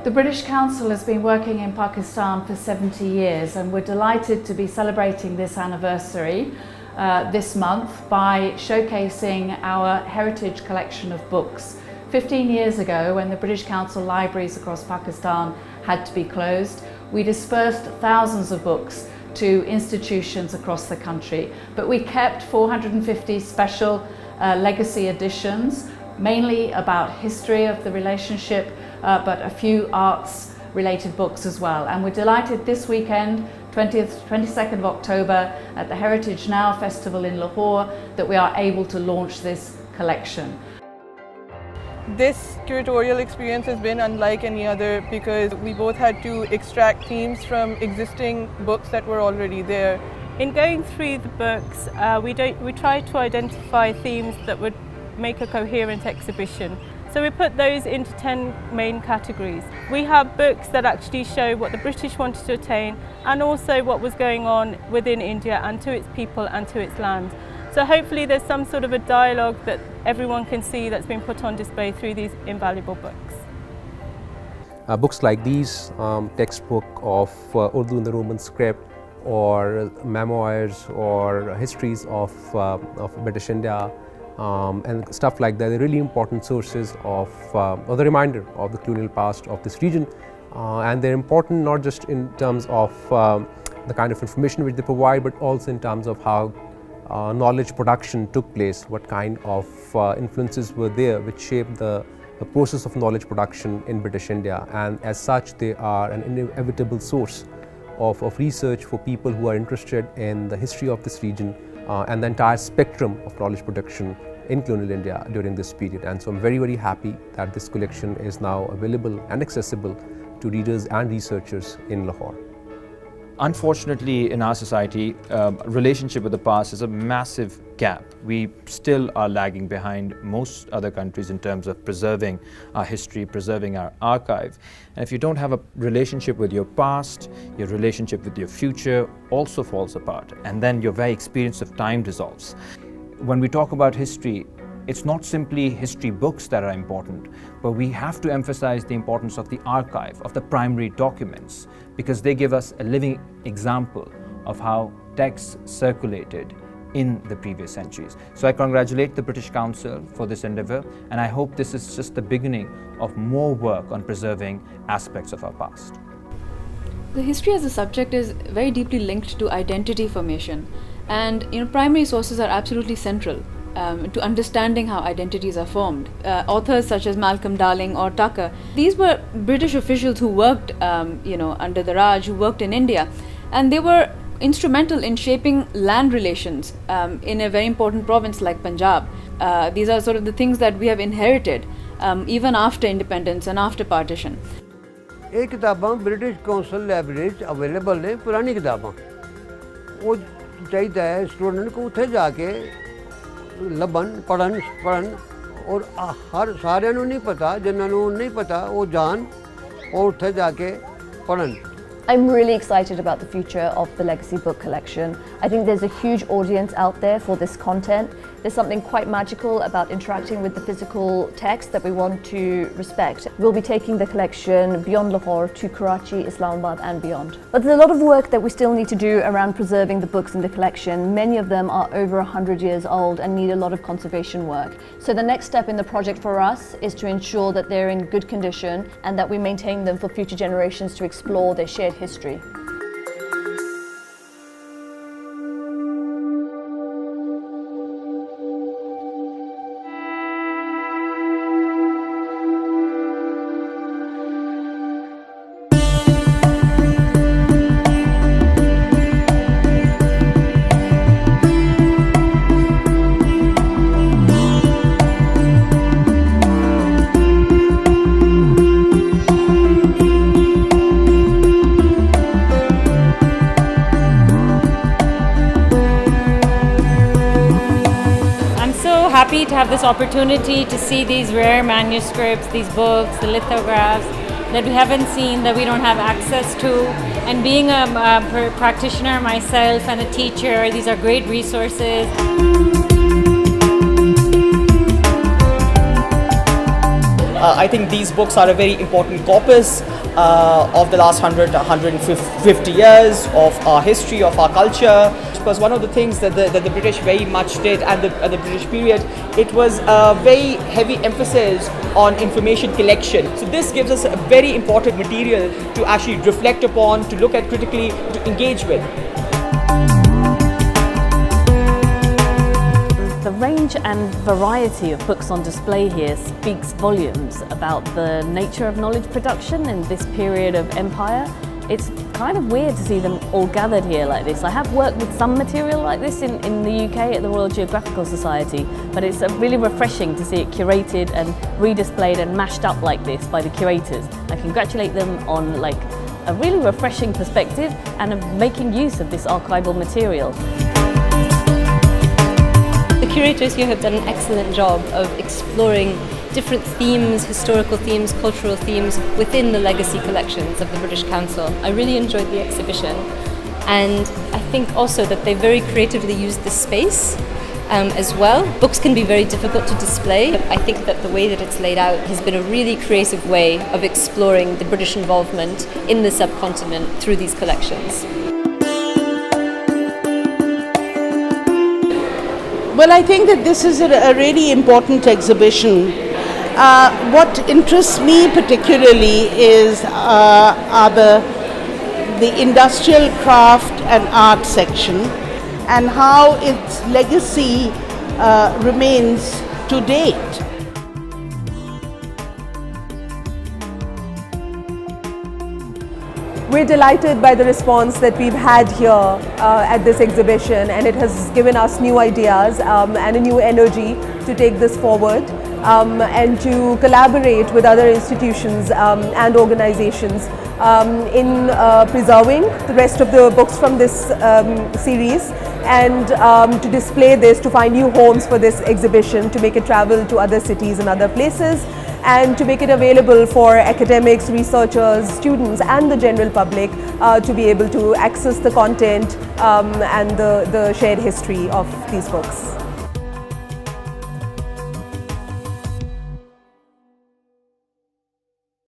The British Council has been working in Pakistan for 70 years, and we're delighted to be celebrating this anniversary this month by showcasing our heritage collection of books. 15 years ago, when the British Council libraries across Pakistan had to be closed, we dispersed thousands of books to institutions across the country, but we kept 450 special legacy editions, mainly about history of the relationship, but a few arts related books as well. And we're delighted this weekend, 22nd of October, at the Heritage Now Festival in Lahore, that we are able to launch this collection. This curatorial experience has been unlike any other because we both had to extract themes from existing books that were already there. In going through the books, we tried to identify themes that would make a coherent exhibition. So we put those into 10 main categories. We have books that actually show what the British wanted to attain and also what was going on within India and to its people and to its land. So hopefully there's some sort of a dialogue that everyone can see that's been put on display through these invaluable books. Books like these, textbook of Urdu in the Roman script, or memoirs or histories of British India, and stuff like that, they're really important sources of the reminder of the colonial past of this region, and they're important not just in terms of the kind of information which they provide, but also in terms of how knowledge production took place, what kind of influences were there which shaped the process of knowledge production in British India, and as such they are an inevitable source of research for people who are interested in the history of this region and the entire spectrum of knowledge production in colonial India during this period. And so I'm very, very happy that this collection is now available and accessible to readers and researchers in Lahore. Unfortunately, in our society, relationship with the past is a massive gap. We still are lagging behind most other countries in terms of preserving our history, preserving our archive. And if you don't have a relationship with your past, your relationship with your future also falls apart. And then your very experience of time dissolves. When we talk about history, it's not simply history books that are important, but we have to emphasize the importance of the archive, of the primary documents, because they give us a living example of how texts circulated in the previous centuries. So I congratulate the British Council for this endeavour, and I hope this is just the beginning of more work on preserving aspects of our past. The history as a subject is very deeply linked to identity formation, and primary sources are absolutely central to understanding how identities are formed. Authors such as Malcolm Darling or Tucker, these were British officials who worked under the Raj, who worked in India, and they were instrumental in shaping land relations in a very important province like Punjab. These are sort of the things that we have inherited even after independence and after partition. ये किताबां British council library च available ने पुरानी किताबां वो चाहिए है student को उत्थे जाके लभन पढ़न और हर सारे नूं नहीं पता जिन्हां नूं नहीं पता वो जान और उत्थे जाके पढ़न. I'm really excited about the future of the Legacy Book Collection. I think there's a huge audience out there for this content. There's something quite magical about interacting with the physical text that we want to respect. We'll be taking the collection beyond Lahore to Karachi, Islamabad and beyond. But there's a lot of work that we still need to do around preserving the books in the collection. Many of them are over 100 years old and need a lot of conservation work. So the next step in the project for us is to ensure that they're in good condition and that we maintain them for future generations to explore their shared history. Happy to have this opportunity to see these rare manuscripts, these books, the lithographs that we haven't seen, that we don't have access to. And being a practitioner myself and a teacher, these are great resources. I think these books are a very important corpus of the last 100 to 150 years of our history, of our culture. Because one of the things that the British very much did at the British period, it was a very heavy emphasis on information collection. So this gives us a very important material to actually reflect upon, to look at critically, to engage with. The range and variety of books on display here speaks volumes about the nature of knowledge production in this period of empire. It's kind of weird to see them all gathered here like this. I have worked with some material like this in the UK at the Royal Geographical Society, but it's really refreshing to see it curated and redisplayed and mashed up like this by the curators. I congratulate them on like a really refreshing perspective and of making use of this archival material. The curators here have done an excellent job of exploring different themes, historical themes, cultural themes within the legacy collections of the British Council. I really enjoyed the exhibition, and I think also that they very creatively used the space as well. Books can be very difficult to display, but I think that the way that it's laid out has been a really creative way of exploring the British involvement in the subcontinent through these collections. Well, I think that this is a really important exhibition. What interests me particularly is are the industrial craft and art section, and how its legacy remains to date. We're delighted by the response that we've had here at this exhibition, and it has given us new ideas and a new energy to take this forward and to collaborate with other institutions and organizations in preserving the rest of the books from this series, and to display this, to find new homes for this exhibition, to make it travel to other cities and other places, and to make it available for academics, researchers, students and the general public to be able to access the content and the shared history of these books.